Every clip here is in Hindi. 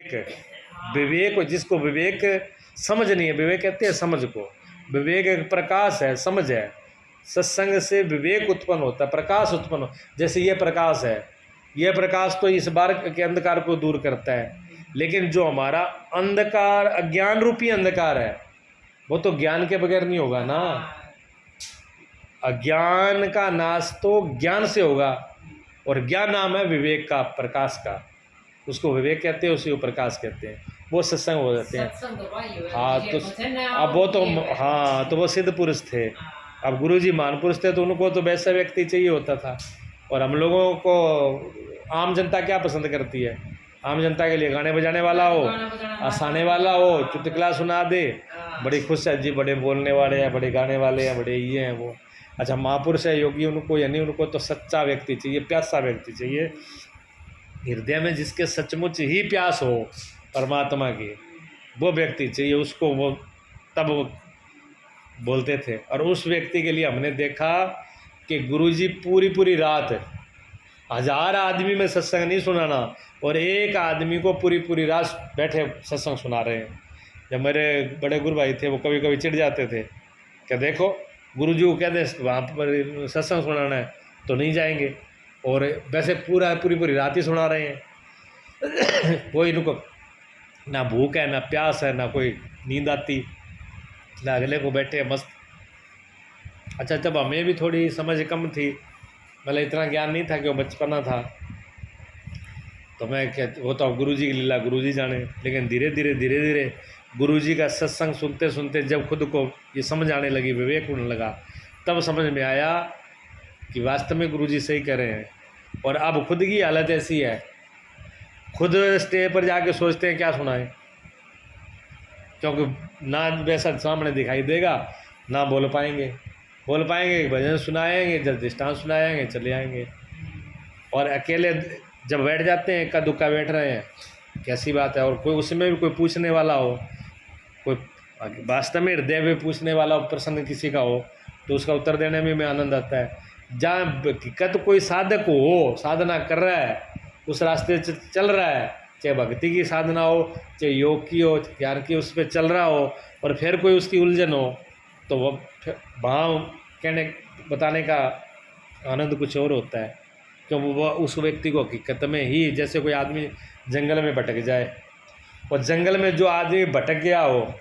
विवेक, जिसको विवेक समझ नहीं है, विवेक कहते हैं समझ को, विवेक एक प्रकाश है, समझ है। सत्संग से विवेक उत्पन्न होता है, प्रकाश उत्पन्न हो। जैसे ये प्रकाश है, यह प्रकाश तो इस बार के अंधकार को दूर करता है, लेकिन जो हमारा अंधकार, अज्ञान रूपी अंधकार है, वो तो ज्ञान के बगैर नहीं होगा ना। अज्ञान का नाश तो ज्ञान से होगा, और ज्ञान नाम है विवेक का, प्रकाश का। उसको विवेक कहते हैं, उसी को प्रकाश कहते हैं। वो सत्संग हो जाते हैं। हाँ तो अब वो तो, हाँ तो वो सिद्ध पुरुष थे। अब गुरुजी महापुरुष थे, तो उनको तो वैसा व्यक्ति चाहिए होता था। और हम लोगों को आम जनता क्या पसंद करती है? आम जनता के लिए गाने बजाने वाला हो, हंसाने वाला हो, चुटकुला सुना दे, बड़ी खुश है जी, बड़े बोलने वाले हैं, बड़े गाने वाले हैं, बड़े ये हैं वो। अच्छा, महापुरुष है, योगी, उनको यानी उनको तो सच्चा व्यक्ति चाहिए, प्यासा व्यक्ति चाहिए, हृदय में जिसके सचमुच ही प्यास हो परमात्मा की, वो व्यक्ति चाहिए। उसको वो तब वो बोलते थे। और उस व्यक्ति के लिए हमने देखा कि गुरुजी पूरी पूरी रात 1000 आदमी में सत्संग नहीं सुनाना, और एक आदमी को पूरी पूरी रात बैठे सत्संग सुना रहे हैं। जब मेरे बड़े गुरु भाई थे, वो कभी कभी चिढ़ जाते थे कि देखो गुरुजी को कहते वहाँ पर सत्संग सुनाना है तो नहीं जाएंगे, और वैसे पूरी पूरी रात ही सुना रहे हैं। कोई इनको ना भूख है, ना प्यास है, ना कोई नींद आती, ना अगले को बैठे मस्त। अच्छा, तब हमें भी थोड़ी समझ कम थी, मतलब इतना ज्ञान नहीं था कि वो बचपना था, तो मैं कहता वो तो अब गुरुजी की लीला गुरुजी जाने। लेकिन धीरे धीरे गुरुजी का सत्संग सुनते सुनते जब खुद को ये समझ आने लगी, विवेक होने लगा, तब समझ में आया कि वास्तव में गुरुजी सही कह रहे हैं। और अब खुद की हालत ऐसी है, खुद स्टेज पर जाके सोचते हैं क्या सुनाएं, क्योंकि ना वैसा सामने दिखाई देगा, ना बोल पाएंगे भजन सुनाएंगे, जब दृष्टांत सुनाएंगे, चले आएंगे। और अकेले जब बैठ जाते हैं, इक्का दुक्का बैठ रहे हैं, कैसी बात है। और कोई उसमें भी कोई पूछने वाला हो, कोई वास्तव में हृदय में पूछने वाला हो, प्रसन्न किसी का हो, तो उसका उत्तर देने में भी आनंद आता है। जहाँ हकीकत कोई साधक हो, साधना कर रहा है, उस रास्ते से चल रहा है, चाहे भक्ति की साधना हो, चाहे योग की हो, ज्ञान की, उस पर चल रहा हो, और फिर कोई उसकी उलझन हो, तो वो वहाँ कहने बताने का आनंद कुछ और होता है। क्योंकि वो उस व्यक्ति को हकीकत में ही, जैसे कोई आदमी जंगल में भटक जाए, और जंगल में जो आदमी भटक गया हो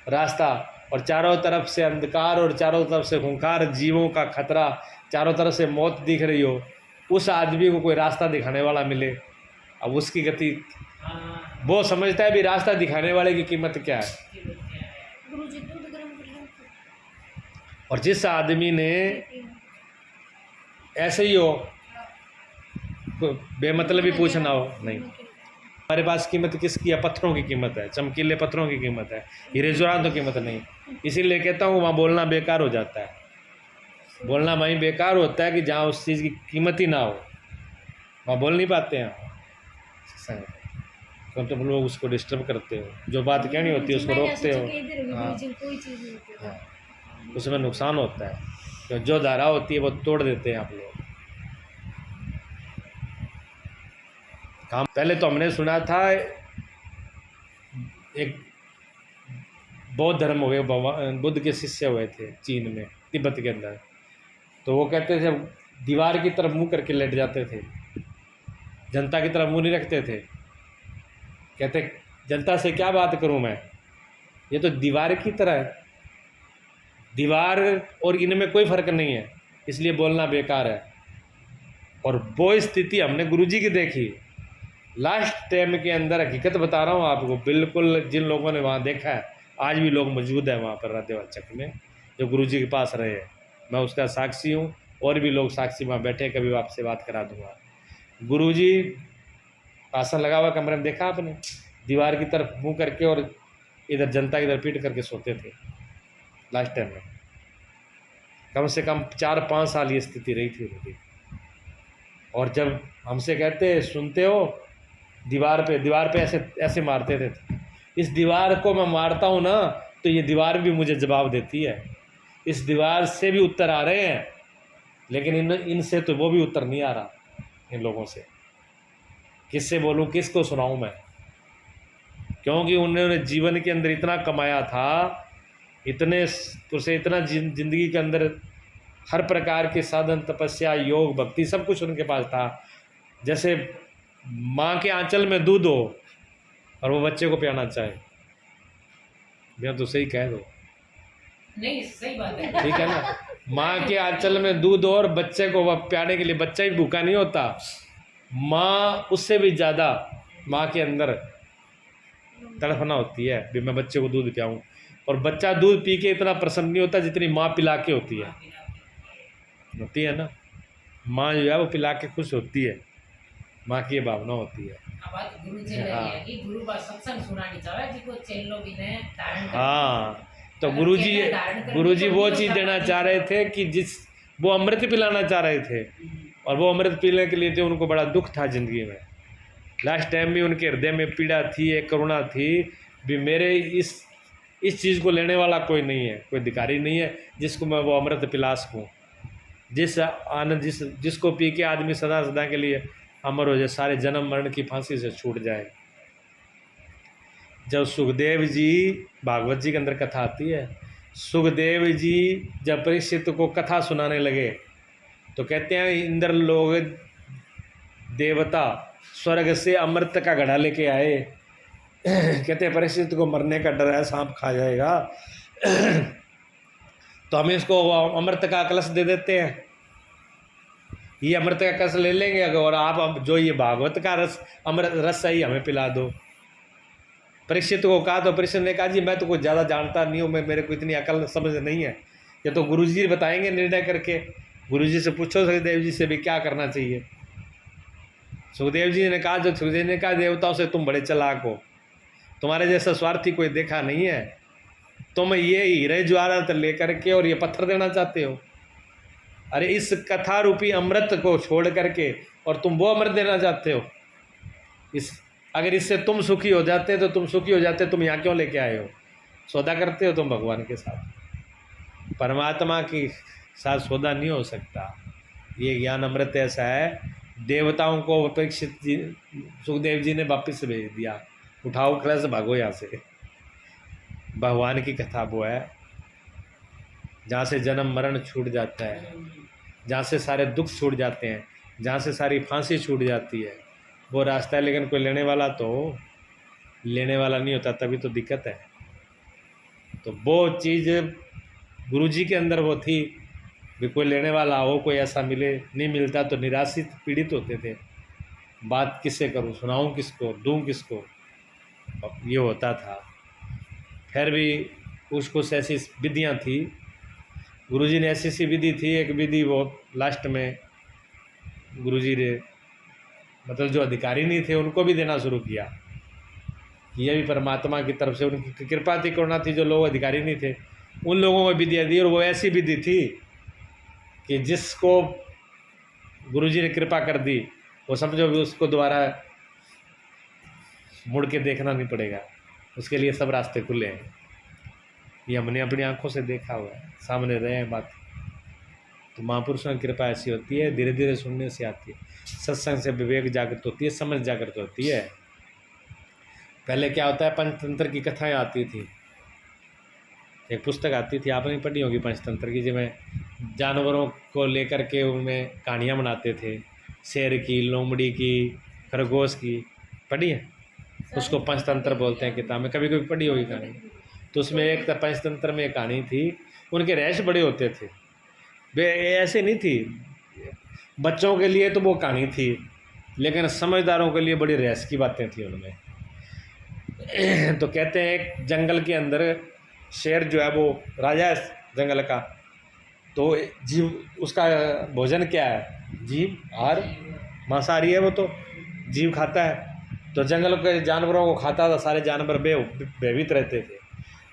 रास्ता, और चारों तरफ से अंधकार और चारों तरफ से खूंखार, जीवों का खतरा, चारों तरफ से मौत दिख रही हो, उस आदमी को कोई रास्ता दिखाने वाला मिले, अब उसकी गति, वो समझता है भी रास्ता दिखाने वाले की कीमत क्या है। और जिस आदमी ने ऐसे ही हो, बेमतलब ही पूछना हो, नहीं, हमारे पास कीमत किसकी है? पत्थरों की कीमत है, चमकीले पत्थरों की कीमत है, हीरे जोरान तो कीमत नहीं। इसीलिए कहता हूँ वहाँ बोलना बेकार हो जाता है। बोलना वहीं बेकार होता है कि जहाँ उस चीज़ की कीमत ही ना हो, वहाँ बोल नहीं पाते हैं। तो तुम लोग उसको डिस्टर्ब करते हो, जो बात कहनी होती है उसको रोकते हो। हाँ, उसमें नुकसान होता है, तो जो धारा होती है वो तोड़ देते हैं आप लोग। काम पहले तो हमने सुना था, एक बौद्ध धर्म हुए, बुद्ध के शिष्य हुए थे चीन में, तिब्बत के अंदर, तो वो कहते थे दीवार की तरफ मुंह करके लेट जाते थे, जनता की तरफ मुंह नहीं रखते थे। कहते जनता से क्या बात करूं मैं, ये तो दीवार की तरह है, दीवार और इनमें कोई फर्क नहीं है, इसलिए बोलना बेकार है। और वो स्थिति हमने गुरुजी की देखी लास्ट टाइम के अंदर। हकीकत बता रहा हूँ आपको, बिल्कुल जिन लोगों ने वहाँ देखा है, आज भी लोग मौजूद हैं वहाँ पर राधेवाचक में, जो गुरुजी के पास रहे हैं, मैं उसका साक्षी हूँ, और भी लोग साक्षी वहाँ बैठे, कभी आपसे बात करा दूँगा। गुरुजी आसन लगा हुआ कमरे में, देखा आपने, दीवार की तरफ मुँह करके और इधर जनता की तरफ पीट करके सोते थे लास्ट टाइम में। कम से कम 4-5 साल ये स्थिति रही थी उनकी। और जब हमसे कहते सुनते हो, दीवार पे ऐसे मारते थे, इस दीवार को मैं मारता हूँ ना, तो ये दीवार भी मुझे जवाब देती है। इस दीवार से भी उत्तर आ रहे हैं, लेकिन इनसे तो वो भी उत्तर नहीं आ रहा। इन लोगों से किससे बोलूँ, किसको सुनाऊँ मैं? क्योंकि उन्होंने जीवन के अंदर इतना कमाया था, इतने उसे इतना जिंदगी के अंदर हर प्रकार के साधन, तपस्या, योग, भक्ति सब कुछ उनके पास था। जैसे माँ के आंचल में दूध हो और वो बच्चे को पिलाना चाहे, भैया तो सही कह दो, नहीं सही बात है, ठीक है ना। माँ के आंचल में दूध और बच्चे को वह प्याने के लिए, बच्चा ही भूखा नहीं होता, माँ उससे भी ज़्यादा माँ के अंदर तड़फना होती है भी मैं बच्चे को दूध पिलाऊं। और बच्चा दूध पी के इतना प्रसन्न नहीं होता जितनी माँ पिला के होती है ना। माँ जो है वो पिला के खुश होती है, माँ की ये भावना होती है। गुरु का सत्संग सुनानी चाहिए जिसको चेलो भी ने धारण कर। हाँ, तो गुरुजी वो चीज़ देना चाह रहे थे कि जिस वो अमृत पिलाना चाह रहे थे, और वो अमृत पीने के लिए थे उनको बड़ा दुख था ज़िंदगी में। लास्ट टाइम भी उनके हृदय में पीड़ा थी, एक करुणा थी भी मेरे इस चीज़ को लेने वाला कोई नहीं है, कोई अधिकारी नहीं है जिसको मैं वो अमृत पिला सकूँ, जिस आनंद जिसको पी के आदमी सदा सदा के लिए अमर हो जाए, सारे जन्म मरण की फांसी से छूट जाए। जब सुखदेव जी, भागवत जी के अंदर कथा आती है, सुखदेव जी जब परीक्षित को कथा सुनाने लगे तो कहते हैं इंद्र लोग देवता स्वर्ग से अमृत का घड़ा लेके आए। कहते हैं परीक्षित को मरने का डर है, सांप खा जाएगा, तो हम इसको अमृत का कलश दे देते हैं, ये अमृत का कलश ले लेंगे और आप जो ये भागवत का रस अमृत रस है हमें पिला दो। परीक्षित को कहा तो परीक्षित ने कहा जी मैं तो कुछ ज़्यादा जानता नहीं हूँ, मेरे को इतनी अकल समझ नहीं है, ये तो गुरुजी बताएंगे निर्णय करके। गुरुजी से पूछो सुखदेव जी से भी क्या करना चाहिए। सुखदेव जी ने कहा, जो सुखदेव ने कहा देवताओं से तुम बड़े चालाक हो, तुम्हारे जैसा स्वार्थी कोई देखा नहीं है, तुम ये हीरे ज्वारत लेकर के और ये पत्थर देना चाहते हो। अरे इस कथा रूपी अमृत को छोड़ करके और तुम वो अमृत देना चाहते हो। अगर इससे तुम सुखी हो जाते तो तुम सुखी हो जाते, तुम यहाँ क्यों लेके आए हो? सौदा करते हो तुम भगवान के साथ, परमात्मा की साथ सौदा नहीं हो सकता। ये ज्ञान अमृत ऐसा है, देवताओं को परीक्षित जी सुखदेव जी ने वापस भेज दिया, उठाओ कलश भागो यहाँ से। भगवान की कथा वो है जहाँ से जन्म मरण छूट जाता है, जहाँ से सारे दुख छूट जाते हैं, जहाँ से सारी फांसी छूट जाती है, वो रास्ता है। लेकिन कोई लेने वाला नहीं होता, तभी तो दिक्कत है। तो वो चीज़ गुरुजी के अंदर वो थी भी कोई लेने वाला हो, कोई ऐसा मिले, नहीं मिलता तो निराशित पीड़ित होते थे। बात किससे करूं, सुनाऊं किसको, दूं किसको, ये होता था। फिर भी कुछ ऐसी विधियां थी, गुरुजी ने ऐसी विधि थी, एक विधि वो लास्ट में गुरुजी ने मतलब जो अधिकारी नहीं थे उनको भी देना शुरू किया। ये भी परमात्मा की तरफ से उनकी कृपा थी, करुणा थी। जो लोग अधिकारी नहीं थे उन लोगों को विधियाँ दी, और वो ऐसी विधि थी कि जिसको गुरुजी ने कृपा कर दी वो समझो भी उसको दोबारा मुड़ के देखना नहीं पड़ेगा, उसके लिए सब रास्ते खुले हैं। ये हमने अपनी आंखों से देखा हुआ है, सामने रहे हैं बात। तो महापुरुषों की कृपा ऐसी होती है, धीरे धीरे सुनने से आती है, सत्संग से विवेक जागृत होती है, समझ जागृत होती है। पहले क्या होता है, पंचतंत्र की कथाएं आती थी, एक पुस्तक आती थी, आपने पढ़ी होगी पंचतंत्र की, जिसमें जानवरों को लेकर के उनमें कहानियाँ बनाते थे, शेर की, लोमड़ी की, खरगोश की, पढ़ी है? उसको पंचतंत्र बोलते हैं किताब में, कभी कभी पढ़ी होगी कहानी। तो उसमें एक पंचतंत्र में एक कहानी थी, उनके रहस्य बड़े होते थे, वे ऐसे नहीं थी, बच्चों के लिए तो वो कहानी थी, लेकिन समझदारों के लिए बड़ी रहस्य की बातें थी उनमें। तो कहते हैं एक जंगल के अंदर शेर जो है वो राजा है जंगल का, तो जीव उसका भोजन क्या है, जीव और मांसाहारी है, वो तो जीव खाता है। तो जंगल के जानवरों को खाता था, सारे जानवर भयभीत रहते थे।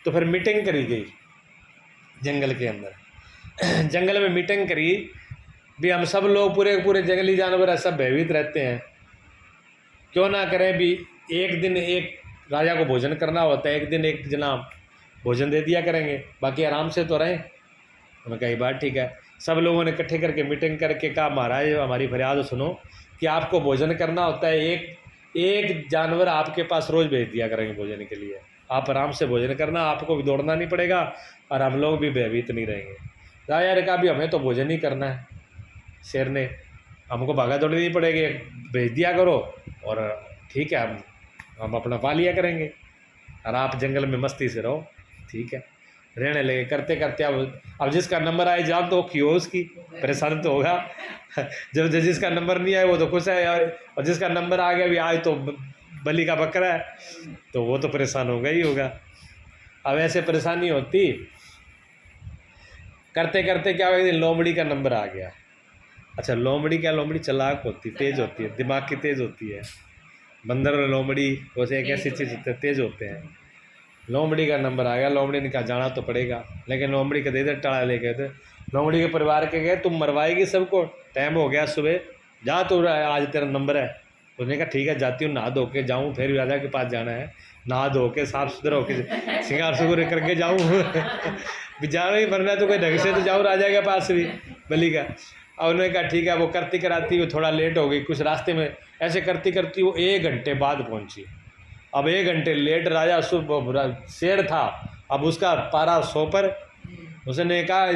तो फिर मीटिंग करी गई जंगल के अंदर, जंगल में मीटिंग करी भी हम सब लोग पूरे जंगली जानवर सब भयभीत रहते हैं, क्यों ना करें भी एक दिन एक राजा को भोजन करना होता है, एक दिन एक जना भोजन दे दिया करेंगे, बाकी आराम से तो रहें। उन्होंने कहा ये बात ठीक है। सब लोगों ने इकट्ठे करके मीटिंग करके कहा महाराज हमारी फरियाद सुनो कि आपको भोजन करना होता है, एक एक जानवर आपके पास रोज़ भेज दिया करेंगे भोजन के लिए, आप आराम से भोजन करना, आपको भी दौड़ना नहीं पड़ेगा और हम लोग भी भयभीत नहीं रहेंगे। राजा ने कहा भी हमें तो भोजन ही करना है, शेर ने, हमको भागा दौड़ी नहीं पड़ेगी, भेज दिया करो और ठीक है हम अपना पा लिया करेंगे और आप जंगल में मस्ती से रहो। ठीक है, रहने लगे करते करते। अब जिसका नंबर आए जान तो क्यों उसकी परेशान तो होगा जब जिसका नंबर नहीं आया वो तो खुश है यार, और जिसका नंबर आ गया भी आज तो बलि का बकरा है तो वो तो परेशान होगा ही होगा। अब ऐसे परेशानी होती करते करते क्या हुआ, एक दिन लोमड़ी का नंबर आ गया। अच्छा लोमड़ी क्या, लोमड़ी चालाक होती, तेज होती है, दिमाग की तेज होती है। बंदर और लोमड़ी वैसे एक ऐसी चीज़ होती है, तेज होते हैं। लोमड़ी का नंबर आ गया, लोमड़ी ने कहा जाना तो पड़ेगा, लेकिन लोमड़ी के दे टाला ले गए थे। लोमड़ी के परिवार के गए तुम मरवाएगी सबको, टाइम हो गया सुबह, जा तो आज तेरा नंबर है। उसने कहा ठीक है जाती हूँ, नहा धो के जाऊँ, फिर राजा के पास जाना है, नहा धो के साफ सुथरा होकर श्रृंगार सुगुर करके जाऊँ भी जाना ही बनना तो कोई ढंग से तो जाऊँ राजा के पास भी बलि का। और उन्होंने कहा ठीक है। वो करती कराती वो थोड़ा लेट हो गई, कुछ रास्ते में ऐसे करती करती वो 1 घंटे बाद पहुंची। अब 1 घंटे लेट, राजा शेर था, अब उसका पारा 100 पर। उसने कहा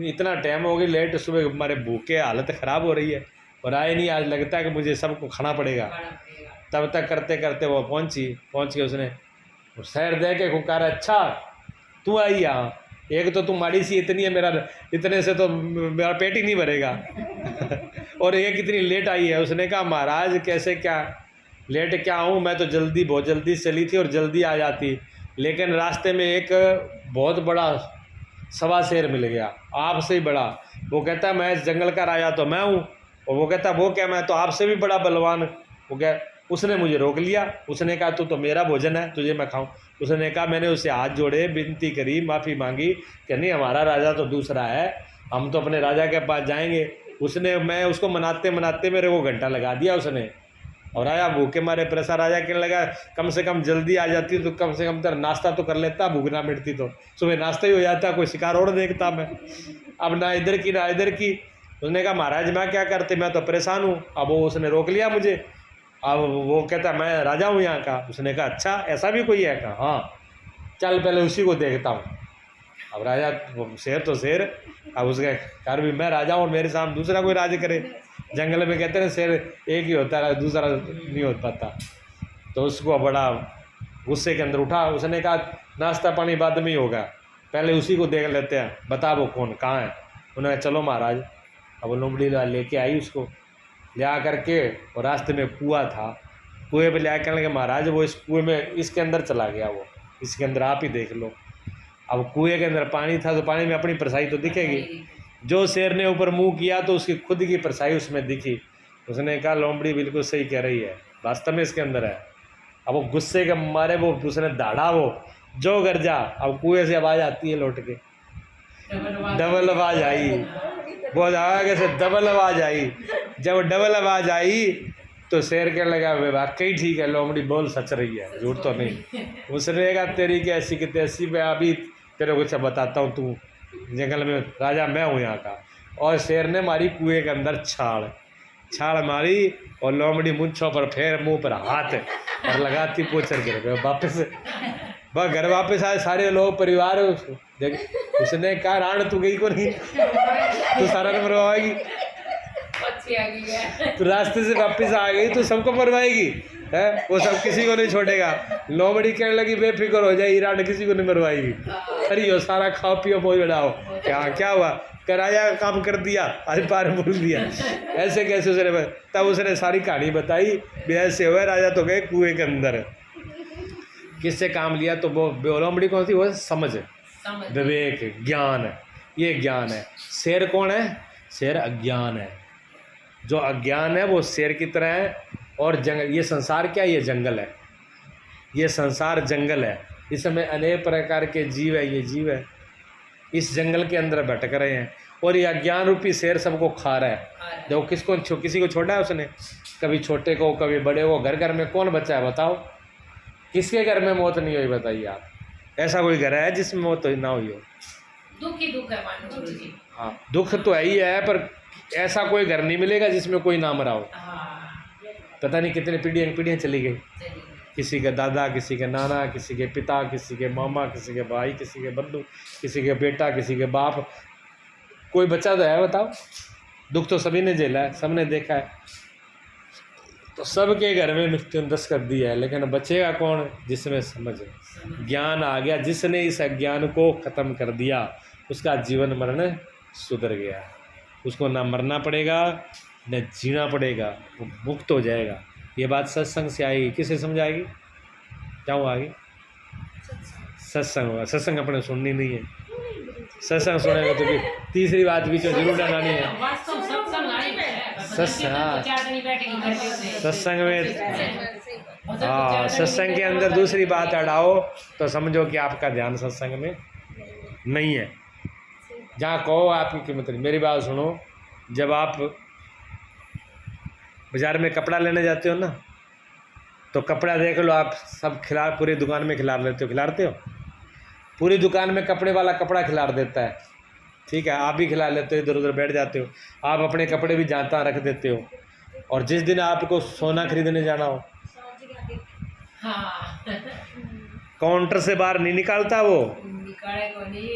इतना टाइम हो गया लेट, सुबह हमारे भूखे हालत ख़राब हो रही है और आए नहीं, आज लगता है कि मुझे सबको खाना पड़ेगा। तब तक करते करते वो पहुंच के उसने शहर दे के पुकारा, अच्छा तू आई यहाँ, एक तो तू माड़ी सी इतनी है, मेरा इतने से तो मेरा पेट ही नहीं भरेगा और एक इतनी लेट आई है। उसने कहा महाराज कैसे क्या लेट क्या आऊँ, मैं तो जल्दी बहुत जल्दी चली थी और जल्दी आ जाती, लेकिन रास्ते में एक बहुत बड़ा सवा शेर मिल गया, आपसे ही बड़ा। वो कहता मैं इस जंगल का राजा तो मैं हूँ, और वो कहता वो क्या, मैं तो आपसे भी बड़ा बलवान। वो क्या, उसने मुझे रोक लिया, उसने कहा तू तो मेरा भोजन है, तुझे मैं खाऊं। उसने कहा, मैंने उसे हाथ जोड़े, विनती करी, माफ़ी मांगी कि नहीं हमारा राजा तो दूसरा है, हम तो अपने राजा के पास जाएंगे। उसने, मैं उसको मनाते मनाते मेरे को घंटा लगा दिया उसने, और राजा भूखे मारे परेशान। राजा कहने लगा कम से कम जल्दी आ जाती तो कम से कम तेरा नाश्ता तो कर लेता, भूख ना मिटती तो सुबह नाश्ता ही हो जाता, कोई शिकार और देखता मैं। अब ना इधर की ना इधर की। उसने कहा महाराज मैं क्या करते, मैं तो परेशान हूँ। अब वो उसने रोक लिया मुझे। अब वो कहता मैं राजा हूँ यहाँ का। उसने कहा अच्छा ऐसा भी कोई है? कहा हाँ, चल पहले उसी को देखता हूँ। अब राजा शेर तो शेर, अब उसके घर भी मैं राजा हूँ और मेरे सामने दूसरा कोई राज करे। जंगल में कहते हैं शेर एक ही होता है, दूसरा नहीं हो पाता। तो उसको बड़ा गुस्से के अंदर उठा। उसने कहा नाश्ता पानी बाद में ही होगा, पहले उसी को देख लेते हैं, बता वो कौन कहाँ है। उन्होंने चलो महाराज। अब वो लोमड़ी लेके आई उसको, ले आ करके, और रास्ते में कुआं था, कुएँ पे ले आकर कहने लगे महाराज वो इस कुएँ में इसके अंदर चला गया, वो इसके अंदर आप ही देख लो। अब कुएँ के अंदर पानी था तो पानी में अपनी परछाई तो दिखेगी। जो शेर ने ऊपर मुंह किया तो उसकी खुद की परछाई उसमें दिखी। उसने कहा लोमड़ी बिल्कुल सही कह रही है, वास्तव में इसके अंदर है। अब वो गुस्से के मारे वो उसने दाढ़ा, वो जो गरजा। अब कुएँ से आवाज़ आती है लौट के, डबल आवाज़ आई, बहुत आगे से डबल आवाज़ आई। जब डबल आवाज़ आई तो शेर कहने लगा वाकई ठीक है, लोमड़ी बोल सच रही है, झूठ तो नहीं। उसने कहा तेरी की ऐसी कि तैसी, मैं अभी तेरे को सब बताता हूँ, तू जंगल में राजा मैं हूँ यहाँ का। और शेर ने मारी कुएं के अंदर छाल मारी, और लोमड़ी मुंछों पर फिर मुंह पर हाथ और लगाती पोचर गिर वापस। वह घर वापस आए, सारे लोग परिवार देख। उसने कहा राण तू गई को नहीं, तू सारा न मरवाएगी, तू रास्ते से वापस आ गई, तू सबको मरवाएगी है, वो सब किसी को नहीं छोड़ेगा। लोमड़ी कहने लगी बेफिक्र हो जाए, राण किसी को नहीं मरवाएगी, अरे यो सारा खाओ पियो मौज बढ़ाओ। क्या हुआ, कराया काम कर दिया, आज पार बोल दिया, ऐसे कैसे उसने। तब उसने सारी कहानी बताई, ऐसे हुआ राजा तो गए कुएं के अंदर। किससे काम लिया तो वो लोमड़ी कौन थी, वो समझ, विवेक, ज्ञान, ये ज्ञान है। शेर कौन है, शेर अज्ञान है। जो अज्ञान है वो शेर की तरह है। और जंगल, ये संसार क्या है, ये जंगल है, ये संसार जंगल है, इसमें अनेक प्रकार के जीव है, ये जीव है, इस जंगल के अंदर भटक रहे हैं। और ये अज्ञान रूपी शेर सबको खा रहा है। जो किसी को छोड़ा है उसने, कभी छोटे को कभी बड़े को। घर घर में कौन बच्चा है बताओ, किसके घर में मौत नहीं हुई बताइए आप? ऐसा कोई घर है जिसमें मौत ना हुई हो? दुख ही दुख है मानो गुरु जी। हाँ दुख तो है ही है, पर ऐसा कोई घर नहीं मिलेगा जिसमें कोई ना मरा हो। पता नहीं कितने पीढ़ियाँ चली गई। चली गई। किसी के दादा, किसी के नाना, किसी के पिता, किसी के मामा, किसी के भाई, किसी के बंधु, किसी के बेटा, किसी के बाप, कोई बच्चा तो है बताओ? दुख तो सभी ने झेला है, सबने देखा है। तो सबके घर में मृत्यु दस्तक दी है, लेकिन बचेगा कौन? जिसमें समझ ज्ञान आ गया। जिसने इस अज्ञान को ख़त्म कर दिया उसका जीवन मरण सुधर गया। उसको ना मरना पड़ेगा न जीना पड़ेगा, वो मुक्त हो जाएगा। ये बात सत्संग से आएगी। किसे समझाएगी? क्या हुआ आगे? सत्संग होगा। सत्संग अपने सुननी नहीं है। सत्संग सुनेगा तो तीसरी बात बीच में जरूर डालनी है। सत्संग में हाँ, सत्संग के अंदर दूसरी बात अड़ाओ तो समझो कि आपका ध्यान सत्संग में नहीं है। जहाँ कहो आपकी कीमत नहीं। मेरी बात सुनो, जब आप बाज़ार में कपड़ा लेने जाते हो ना, तो कपड़ा देख लो, आप सब पूरी दुकान में खिलार लेते हो, खिलारते हो? पूरी दुकान में कपड़े वाला कपड़ा खिलार देता है, ठीक है, आप भी खिला लेते हो, इधर उधर बैठ जाते हो, आप अपने कपड़े भी जहाँ तहाँ रख देते हो। और जिस दिन आपको सोना खरीदने जाना हो, काउंटर से बाहर नहीं निकालता वो,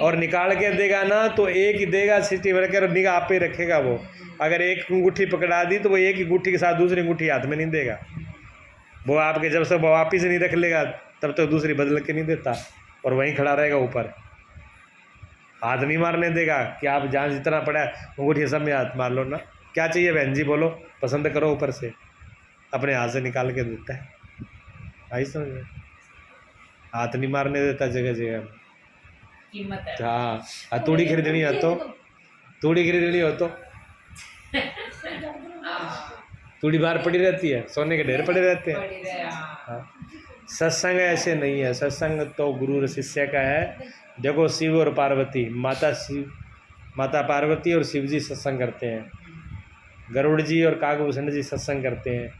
और निकाल के देगा ना तो एक ही देगा, सिटी भर कर निगाह आप पे रखेगा वो। अगर एक अंगूठी पकड़ा दी तो वो एक ही अंगूठी के साथ दूसरी अंगूठी हाथ में नहीं देगा वो। आपके जब से वो वापिस नहीं रख लेगा तब तक दूसरी बदल के नहीं देता, और वहीं खड़ा रहेगा ऊपर, हाथ नहीं मारने देगा कि आप जहाँ जितना पड़ा है अंगूठी सब में हाथ मार लो ना। क्या चाहिए बहन जी, बोलो, पसंद करो, ऊपर से अपने हाथ से निकाल के देता है। आई समझ में? हाथ नहीं मारने देता जगह जगह। हाँ, तूड़ी खरीदनी हो तो, तूड़ी खरीदनी हो तो तूड़ी बाहर पड़ी रहती है, सोने के ढेर पड़े रहते हैं। हाँ, सत्संग ऐसे नहीं है। सत्संग तो गुरु और शिष्य का है। देखो, शिव और पार्वती, माता पार्वती और शिव जी सत्संग करते हैं, गरुड़ जी और काकभूषण जी सत्संग करते हैं,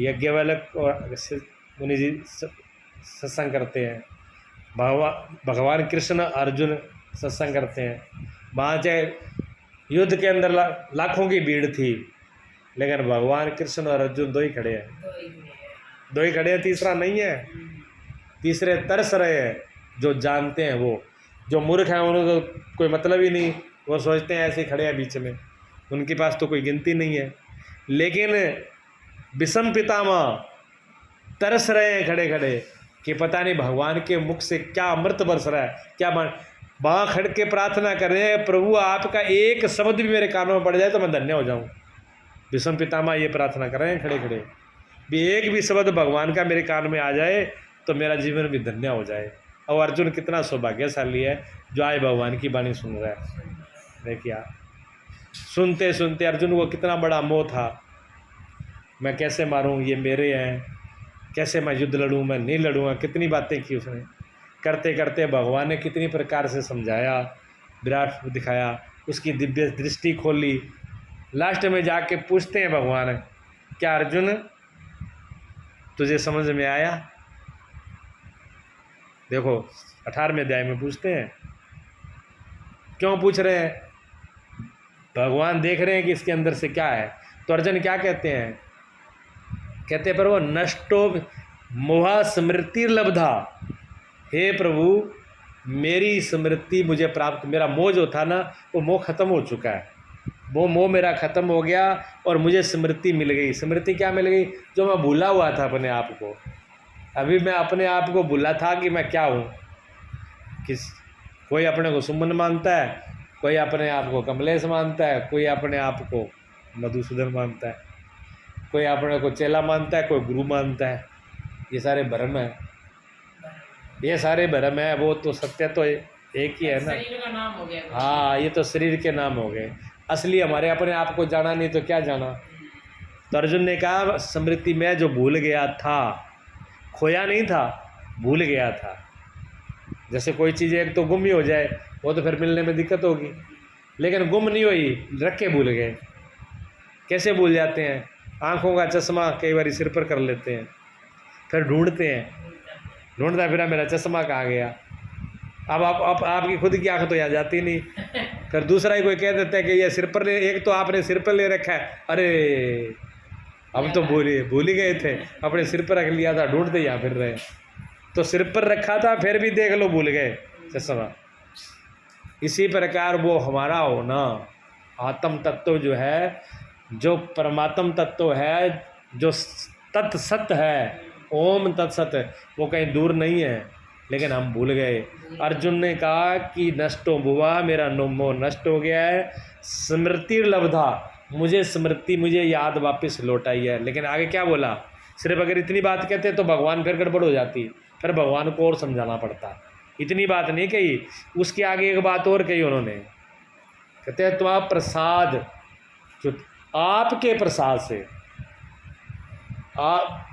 यज्ञवल्क और मुनि जी सत्संग करते हैं, भगवान कृष्ण अर्जुन सत्संग करते हैं। वहाँ चाहे युद्ध के अंदर लाखों की भीड़ थी, लेकिन भगवान कृष्ण और अर्जुन दो ही खड़े हैं, तीसरा नहीं है। तीसरे तरस रहे हैं, जो जानते हैं वो। जो मूर्ख हैं उनको तो कोई मतलब ही नहीं, वो सोचते हैं ऐसे ही खड़े हैं बीच में, उनके पास तो कोई गिनती नहीं है। लेकिन विषम पितामह तरस रहे हैं खड़े खड़े कि पता नहीं भगवान के मुख से क्या अमृत बरस रहा है, क्या वहाँ खड़ के प्रार्थना कर रहे हैं, प्रभु आपका एक शब्द भी मेरे कानों में पड़ जाए तो मैं धन्य हो जाऊँ। विषम पितामह ये प्रार्थना कर रहे हैं खड़े खड़े भी, एक भी शब्द भगवान का मेरे कान में आ जाए तो मेरा जीवन भी धन्य हो जाए। और अर्जुन कितना सौभाग्यशाली है जो आज भगवान की वाणी सुन रहा है। देखिए, सुनते सुनते अर्जुन को कितना बड़ा मोह था, मैं कैसे मारूं, ये मेरे हैं, कैसे मैं युद्ध लड़ूं, मैं नहीं लड़ूंगा। कितनी बातें की उसने। करते करते भगवान ने कितनी प्रकार से समझाया, विराट दिखाया, उसकी दिव्य दृष्टि खोली। लास्ट में जाके पूछते हैं भगवान, क्या अर्जुन तुझे समझ में आया? देखो 18वें अध्याय में पूछते हैं। क्यों पूछ रहे हैं? भगवान देख रहे हैं कि इसके अंदर से क्या है। तो अर्जुन क्या कहते हैं? कहते प्रभु नष्टो मोहा स्मृति लब्धा, हे प्रभु मेरी स्मृति मुझे प्राप्त, मेरा मोह जो था ना वो मोह खत्म हो चुका है, वो मोह मेरा खत्म हो गया और मुझे स्मृति मिल गई। स्मृति क्या मिल गई? जो मैं भूला हुआ था अपने आप को। अभी मैं अपने आप को भूला था कि मैं क्या हूँ। कोई अपने को सुमन मानता है, कोई अपने आप को कमलेश मानता है, कोई अपने आप को मधुसूदन मानता है, कोई अपने को चेला मानता है, कोई गुरु मानता है। ये सारे भ्रम है, ये सारे भ्रम है। वो तो सत्य तो एक ही है ना। शरीर का नाम हो गया। हाँ, ये तो शरीर के नाम हो गए। असली हमारे अपने आप को जाना नहीं तो क्या जाना। तो अर्जुन ने कहा स्मृति में जो भूल गया था, खोया नहीं था, भूल गया था। जैसे कोई चीज़ एक तो गुम ही हो जाए वो तो फिर मिलने में दिक्कत होगी, लेकिन गुम नहीं हुई, रख के भूल गए। कैसे भूल जाते हैं? आँखों का चश्मा कई बार सिर पर कर लेते हैं, फिर ढूंढते हैं, ढूंढता फिर मेरा चश्मा कहाँ गया। अब आप आपकी खुद की आँख तो यहाँ जाती नहीं, फिर दूसरा ही कोई कह देता है कि ये सिर पर ले, एक तो आपने सिर पर ले रखा है, अरे हम तो भूल ही गए थे, अपने सिर पर रख लिया था, ढूंढते यहाँ फिर रहे। तो सिर पर रखा था फिर भी देख लो भूल गए सत्संग। इसी प्रकार वो हमारा होना आत्म तत्व जो है, जो परमात्म तत्व है, जो तत्सत है, ओम तत्सत, वो कहीं दूर नहीं है, लेकिन हम भूल गए। अर्जुन ने कहा कि नष्टो भुवा, मेरा मोह नष्ट हो गया है, स्मृति लब्धा, मुझे स्मृति, मुझे याद वापस लौटाई है। लेकिन आगे क्या बोला, सिर्फ अगर इतनी बात कहते तो भगवान फिर गड़बड़ हो जाती, फिर भगवान को और समझाना पड़ता। इतनी बात नहीं कही, उसके आगे एक बात और कही उन्होंने, कहते हैं तुम्हारा प्रसाद, जो आपके प्रसाद से, आप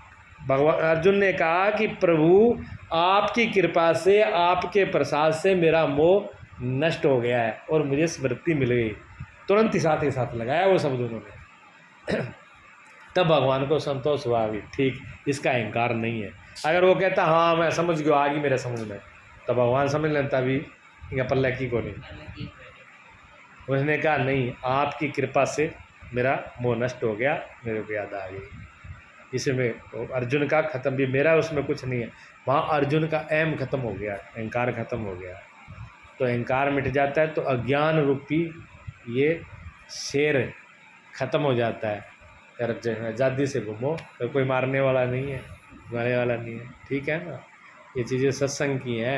भगवान, अर्जुन ने कहा कि प्रभु आपकी कृपा से, आपके प्रसाद से मेरा मोह नष्ट हो गया है और मुझे स्मृति मिल गई। तुरंत ही साथ लगाया वो शब्द उन्होंने। तब भगवान को संतोष हुआ भी, ठीक, इसका अहंकार नहीं है। अगर वो कहता हाँ मैं समझ गया, आ गई मेरे समझ में, तो भगवान समझ लेता भी या पल्ला की को नहीं। उसने कहा नहीं, आपकी कृपा से मेरा मोह नष्ट हो गया, मेरे को याद आ गई। इसमें अर्जुन का खत्म भी, मेरा उसमें कुछ नहीं है। वहाँ अर्जुन का एम खत्म हो गया, अहंकार खत्म हो गया। तो अहंकार मिट जाता है तो अज्ञान रूपी ये शेर खत्म हो जाता है। यार आज़ादी से घूमो, तो कोई मारने वाला नहीं है, मारने वाला नहीं है, ठीक है ना। ये चीज़ें सत्संग की हैं।